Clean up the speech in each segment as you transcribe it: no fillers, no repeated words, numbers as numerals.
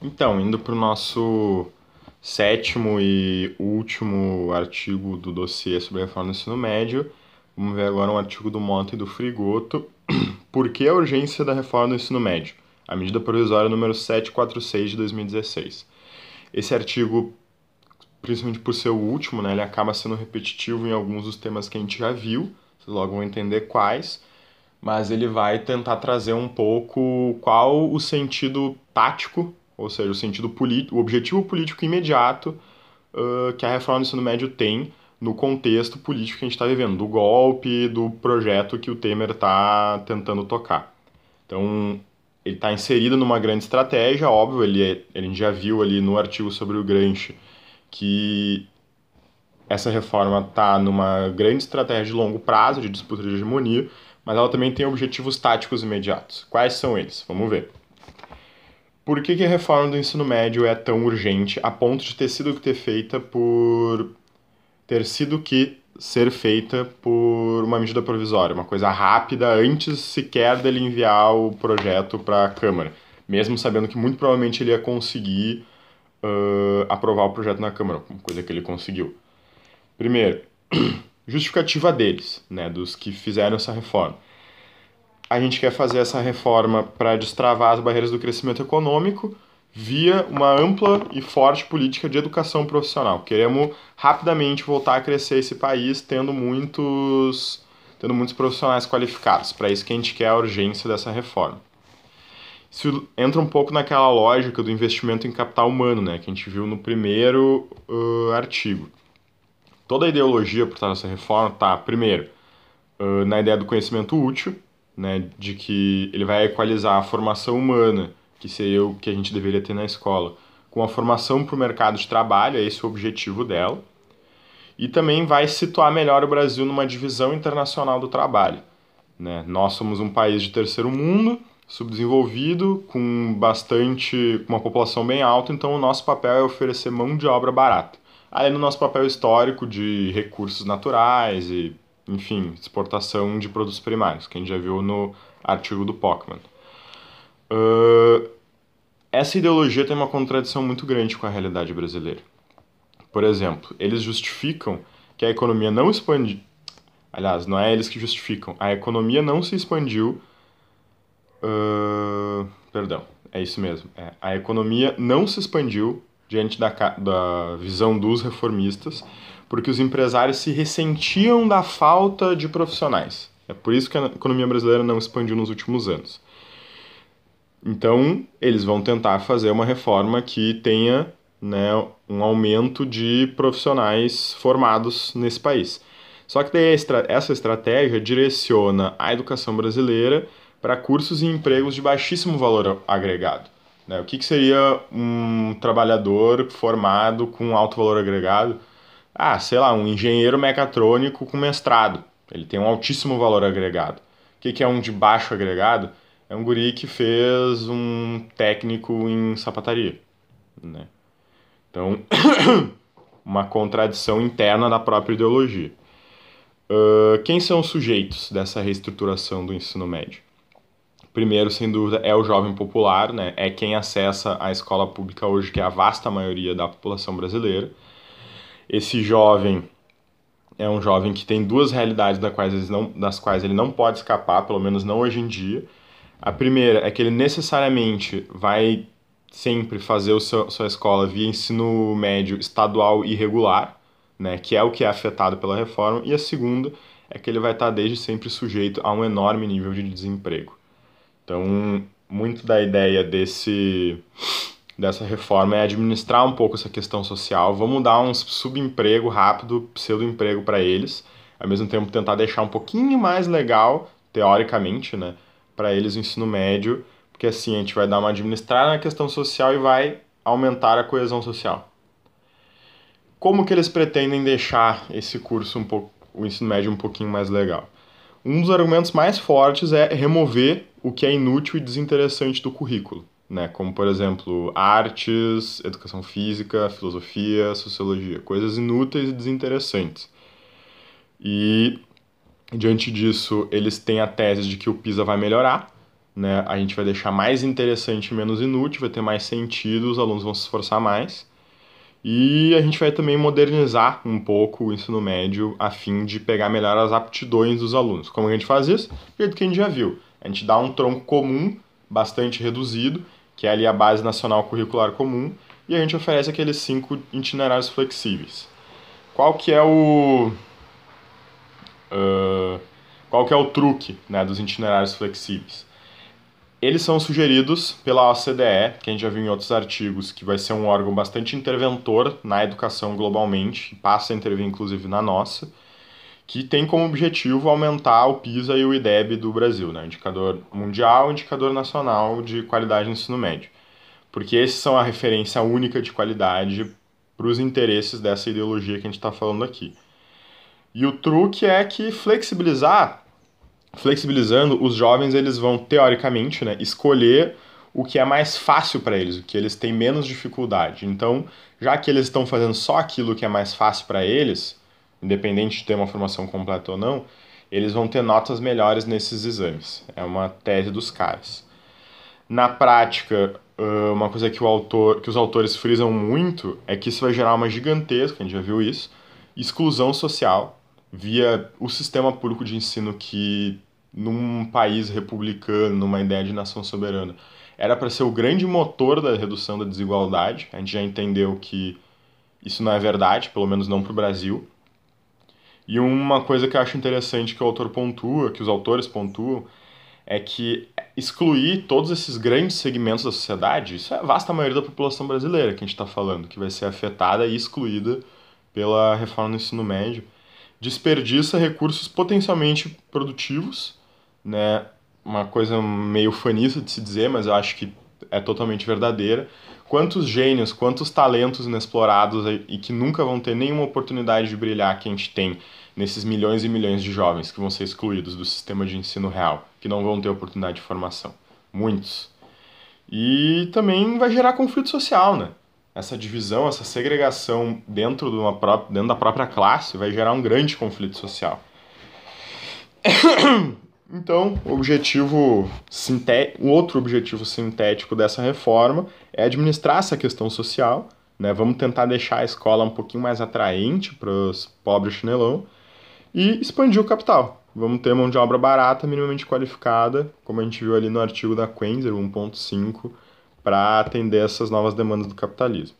Então, indo para o nosso sétimo e último artigo do dossiê sobre a reforma do ensino médio, vamos ver agora um artigo do Mota e do Frigoto. Por que a urgência da reforma do ensino médio? A medida provisória número 746 de 2016. Esse artigo, principalmente por ser o último, né, ele acaba sendo repetitivo em alguns dos temas que a gente já viu, vocês logo vão entender quais, mas ele vai tentar trazer um pouco qual o sentido tático, ou seja, o sentido político, o objetivo político imediato que a reforma do ensino médio tem no contexto político que a gente está vivendo, do golpe, do projeto que o Temer está tentando tocar. Então, ele está inserido numa grande estratégia, óbvio, a gente já viu ali no artigo sobre o Gramsci que essa reforma está numa grande estratégia de longo prazo, de disputa de hegemonia, mas ela também tem objetivos táticos imediatos. Quais são eles? Vamos ver. Por que a reforma do ensino médio é tão urgente a ponto de ter sido que ser feita por uma medida provisória, uma coisa rápida antes sequer dele enviar o projeto para a Câmara, mesmo sabendo que muito provavelmente ele ia conseguir aprovar o projeto na Câmara, uma coisa que ele conseguiu. Primeiro, justificativa deles, né, dos que fizeram essa reforma. A gente quer fazer essa reforma para destravar as barreiras do crescimento econômico via uma ampla e forte política de educação profissional. Queremos rapidamente voltar a crescer esse país tendo muitos profissionais qualificados. Para isso que a gente quer a urgência dessa reforma. Isso entra um pouco naquela lógica do investimento em capital humano, né, que a gente viu no primeiro artigo. Toda a ideologia por trás dessa reforma está, primeiro, na ideia do conhecimento útil, né, de que ele vai equalizar a formação humana, que seria o que a gente deveria ter na escola, com a formação para o mercado de trabalho, é esse o objetivo dela, e também vai situar melhor o Brasil numa divisão internacional do trabalho. Né? Nós somos um país de terceiro mundo, subdesenvolvido, com uma população bem alta, então o nosso papel é oferecer mão de obra barata. Além do nosso papel histórico de recursos naturais e, enfim, exportação de produtos primários, que a gente já viu no artigo do Pockmann. Essa ideologia tem uma contradição muito grande com a realidade brasileira. Por exemplo, eles justificam que a economia não expandiu. Aliás, não é eles que justificam. A economia não se expandiu. Perdão, é isso mesmo. A economia não se expandiu diante da visão dos reformistas, porque os empresários se ressentiam da falta de profissionais. É por isso que a economia brasileira não expandiu nos últimos anos. Então, eles vão tentar fazer uma reforma que tenha, né, um aumento de profissionais formados nesse país. Só que daí essa estratégia direciona a educação brasileira para cursos e empregos de baixíssimo valor agregado. Né? O que seria um trabalhador formado com alto valor agregado? Ah, sei lá, um engenheiro mecatrônico com mestrado. Ele tem um altíssimo valor agregado. O que é um de baixo agregado? É um guri que fez um técnico em sapataria, né? Então, uma contradição interna da própria ideologia. Quem são os sujeitos dessa reestruturação do ensino médio? Primeiro, sem dúvida, é o jovem popular, né? É quem acessa a escola pública hoje, que é a vasta maioria da população brasileira. Esse jovem é um jovem que tem duas realidades das quais ele não pode escapar, pelo menos não hoje em dia. A primeira é que ele necessariamente vai sempre fazer sua escola via ensino médio estadual e regular, né, que é o que é afetado pela reforma. E a segunda é que ele vai estar desde sempre sujeito a um enorme nível de desemprego. Então, muito da ideia dessa reforma é administrar um pouco essa questão social. Vamos dar um subemprego rápido, pseudo-emprego para eles, ao mesmo tempo tentar deixar um pouquinho mais legal, teoricamente, né, para eles o ensino médio, porque assim a gente vai dar uma administrada na questão social e vai aumentar a coesão social. Como que eles pretendem deixar esse curso o ensino médio um pouquinho mais legal? Um dos argumentos mais fortes é remover o que é inútil e desinteressante do currículo, né? Como, por exemplo, artes, educação física, filosofia, sociologia, coisas inúteis e desinteressantes. E, diante disso, eles têm a tese de que o PISA vai melhorar, né? A gente vai deixar mais interessante e menos inútil, vai ter mais sentido, os alunos vão se esforçar mais. E a gente vai também modernizar um pouco o ensino médio a fim de pegar melhor as aptidões dos alunos. Como a gente faz isso? Do jeito que a gente já viu. A gente dá um tronco comum, bastante reduzido, que é ali a Base Nacional Curricular Comum, e a gente oferece aqueles 5 itinerários flexíveis. Qual que é o... qual que é o truque, né, dos itinerários flexíveis? Eles são sugeridos pela OCDE, que a gente já viu em outros artigos, que vai ser um órgão bastante interventor na educação globalmente, passa a intervir inclusive na nossa, que tem como objetivo aumentar o PISA e o IDEB do Brasil, né? Indicador mundial e indicador nacional de qualidade no ensino médio. Porque esses são a referência única de qualidade para os interesses dessa ideologia que a gente está falando aqui. E o truque é que flexibilizando, os jovens eles vão, teoricamente, né, escolher o que é mais fácil para eles, o que eles têm menos dificuldade. Então, já que eles estão fazendo só aquilo que é mais fácil para eles, independente de ter uma formação completa ou não, eles vão ter notas melhores nesses exames. É uma tese dos caras. Na prática, uma coisa que os autores frisam muito é que isso vai gerar uma gigantesca, a gente já viu isso, exclusão social via o sistema público de ensino que, num país republicano, numa ideia de nação soberana, era para ser o grande motor da redução da desigualdade. A gente já entendeu que isso não é verdade, pelo menos não para o Brasil. E uma coisa que eu acho interessante que o autor pontua, que os autores pontuam, é que excluir todos esses grandes segmentos da sociedade, isso é a vasta maioria da população brasileira que a gente está falando, que vai ser afetada e excluída pela reforma do ensino médio, desperdiça recursos potencialmente produtivos, né? Uma coisa meio fanista de se dizer, mas eu acho que é totalmente verdadeira. Quantos gênios, quantos talentos inexplorados e que nunca vão ter nenhuma oportunidade de brilhar que a gente tem nesses milhões e milhões de jovens que vão ser excluídos do sistema de ensino real, que não vão ter oportunidade de formação. Muitos. E também vai gerar conflito social, né? Essa divisão, essa segregação dentro da própria classe vai gerar um grande conflito social. Então, um outro objetivo sintético dessa reforma é administrar essa questão social, né? Vamos tentar deixar a escola um pouquinho mais atraente para os pobres chinelão e expandir o capital. Vamos ter mão de obra barata, minimamente qualificada, como a gente viu ali no artigo da Quenzer 1.5, para atender essas novas demandas do capitalismo.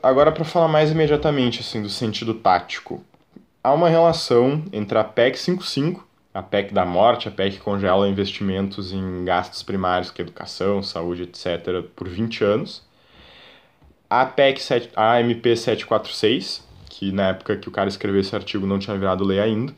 Agora, para falar mais imediatamente assim, do sentido tático, há uma relação entre a PEC 55, a PEC da morte, a PEC que congela investimentos em gastos primários, que é educação, saúde, etc., por 20 anos, a MP 746, que na época que o cara escreveu esse artigo não tinha virado lei ainda,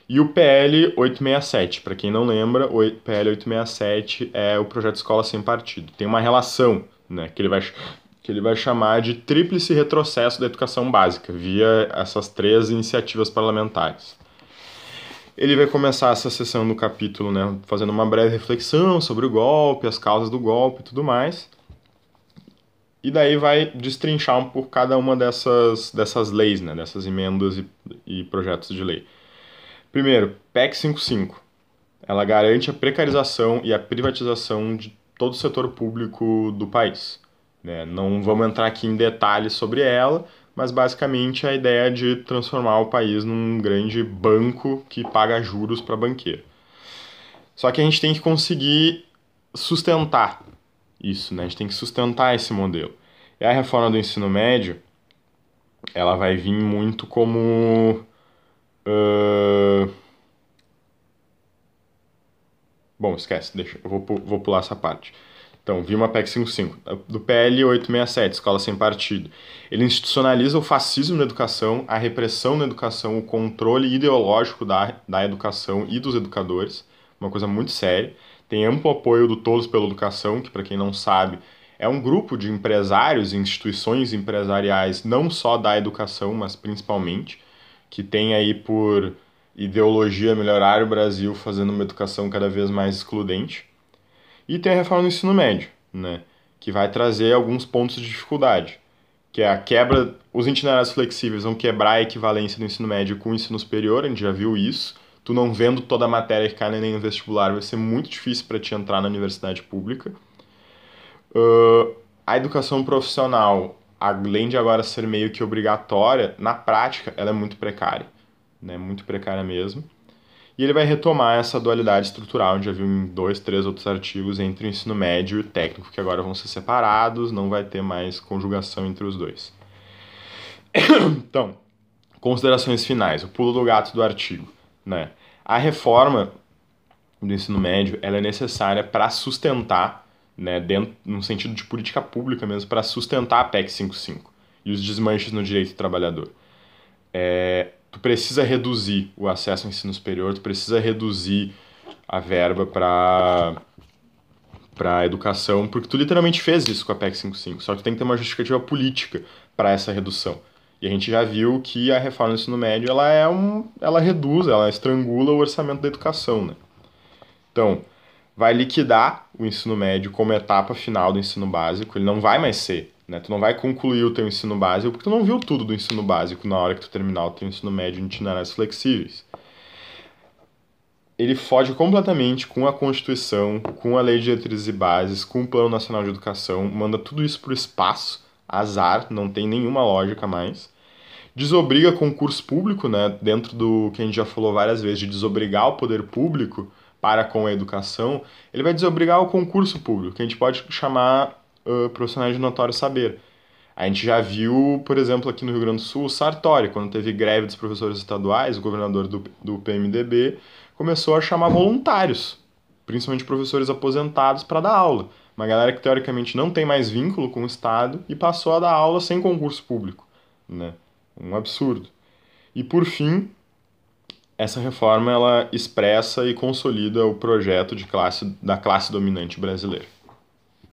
e o PL 867. Para quem não lembra, o PL 867 é o projeto Escola Sem Partido. Tem uma relação, né, que ele vai chamar de tríplice retrocesso da educação básica, via essas 3 iniciativas parlamentares. Ele vai começar essa sessão no capítulo, né, fazendo uma breve reflexão sobre o golpe, as causas do golpe e tudo mais. E daí vai destrinchar por cada uma dessas leis, né, dessas emendas e projetos de lei. Primeiro, PEC 55. Ela garante a precarização e a privatização de todo o setor público do país, né? Não vamos entrar aqui em detalhes sobre ela, mas basicamente a ideia de transformar o país num grande banco que paga juros para banqueiro. Só que a gente tem que conseguir sustentar isso, né? A gente tem que sustentar esse modelo. E a reforma do ensino médio, ela vai vir muito como... Bom, esquece, deixa, eu vou pular essa parte. Então, vi uma PEC 55, do PL 867, Escola Sem Partido. Ele institucionaliza o fascismo na educação, a repressão na educação, o controle ideológico da educação e dos educadores, uma coisa muito séria. Tem amplo apoio do Todos pela Educação, que, para quem não sabe, é um grupo de empresários e instituições empresariais, não só da educação, mas principalmente, que tem aí por ideologia melhorar o Brasil fazendo uma educação cada vez mais excludente. E tem a reforma do ensino médio, né, que vai trazer alguns pontos de dificuldade, que é a quebra, os itinerários flexíveis vão quebrar a equivalência do ensino médio com o ensino superior, a gente já viu isso, tu não vendo toda a matéria que cai no Enem no vestibular, vai ser muito difícil para te entrar na universidade pública. A educação profissional, além de agora ser meio que obrigatória, na prática ela é muito precária, né? Muito precária mesmo. E ele vai retomar essa dualidade estrutural, já viu em 2, 3 outros artigos, entre o ensino médio e o técnico, que agora vão ser separados, não vai ter mais conjugação entre os dois. Então, considerações finais, o pulo do gato do artigo, né? A reforma do ensino médio, ela é necessária para sustentar, né, no sentido de política pública mesmo, para sustentar a PEC 55 e os desmanches no direito do trabalhador. Tu precisa reduzir o acesso ao ensino superior, tu precisa reduzir a verba para a educação, porque tu literalmente fez isso com a PEC 55, só que tu tem que ter uma justificativa política para essa redução. E a gente já viu que a reforma do ensino médio, ela reduz, ela estrangula o orçamento da educação, né? Então, vai liquidar o ensino médio como etapa final do ensino básico, ele não vai mais ser, né? Tu não vai concluir o teu ensino básico porque tu não viu tudo do ensino básico na hora que tu terminar o teu ensino médio em itinerários flexíveis. Ele foge completamente com a Constituição, com a Lei de Diretrizes e Bases, com o Plano Nacional de Educação, manda tudo isso pro espaço, azar, não tem nenhuma lógica mais. Desobriga concurso público, né? Dentro do que a gente já falou várias vezes, de desobrigar o poder público para com a educação, ele vai desobrigar o concurso público, que a gente pode chamar profissionais de notório saber. A gente já viu, por exemplo, aqui no Rio Grande do Sul, o Sartori, quando teve greve dos professores estaduais, o governador do PMDB começou a chamar voluntários, principalmente professores aposentados, para dar aula. Uma galera que teoricamente não tem mais vínculo com o Estado e passou a dar aula sem concurso público, né? Um absurdo. E por fim, essa reforma ela expressa e consolida o projeto da classe dominante brasileira.